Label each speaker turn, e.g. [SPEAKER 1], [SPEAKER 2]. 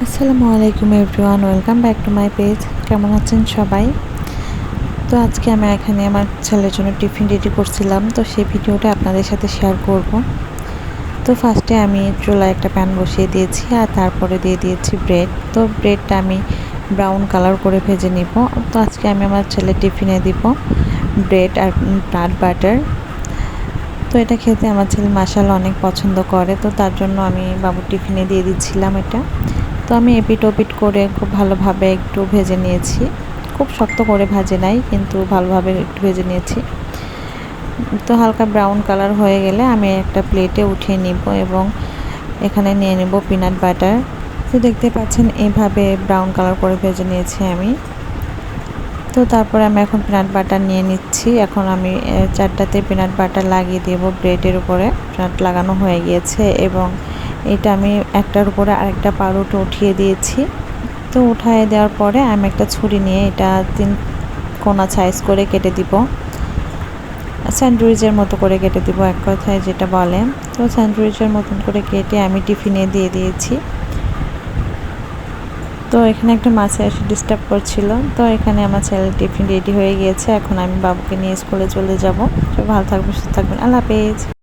[SPEAKER 1] আসসালামু আলাইকুম everyone, welcome back to my page. কেমন আছেন সবাই? তো আজকে আমি এখানে আমার ছেলের জন্য টিফিন রেডি করছিলাম, তো সেই ভিডিওটা আপনাদের সাথে শেয়ার করব। তো ফার্স্টে আমি চুলায় একটা প্যান বসিয়ে দিয়েছি আর তারপরে দিয়ে দিয়েছি ব্রেড। তো ব্রেডটা আমি ব্রাউন কালার করে ভেজে নিব। তো আজকে আমি আমার ছেলের টিফিনে দিব ব্রেড আর নাট বাটার। তো এটা খেতে আমার ছেলে মাশাআল্লাহ অনেক পছন্দ করে, তো তার জন্য আমি বাবুর টিফিনে দিয়ে দিচ্ছিলাম এটা। তো আমি এপিট ওপিট করে খুব ভালোভাবে একটু ভেজে নিয়েছি। খুব শক্ত করে ভাজে নাই, কিন্তু ভালোভাবে একটু ভেজে নিয়েছি। তো হালকা ব্রাউন কালার হয়ে গেলে আমি একটা প্লেটে উঠিয়ে নিব এবং এখানে নিয়ে নেব পিনাট বাটার। তো দেখতে পাচ্ছেন এইভাবে ব্রাউন কালার করে ভেজে নিয়েছি আমি। তো তারপরে আমি এখন পিনাট বাটার নিয়ে নিচ্ছি। এখন আমি চারটাতে পিনাট বাটার লাগিয়ে দেব ব্রেডের উপরে। পিনাট লাগানো হয়ে গিয়েছে এবং এটা আমি একটার উপরে আরেকটা পাউরুটি উঠিয়ে দিয়েছি। তো উঠায় দেওয়ার পরে আমি একটা ছুরি নিয়ে এটা 3 কোনা সাইজ করে কেটে দিব। স্যান্ডউইচের মতো করে কেটে দিব, এক কথায় যেটা বলে। তো স্যান্ডউইচের মতন করে কেটে আমি টিফিনে দিয়ে দিয়েছি। তো এখানে একটা মাছে এসে ডিস্টার্ব করছিল। তো এখানে আমার ছেলের টিফিন রেডি হয়ে গিয়েছে। এখন আমি বাবুকে নিয়ে স্কুলে চলে যাব। তো ভালো থাকবেন, সুস্থ থাকবেন। আল্লাহ হাফেজ।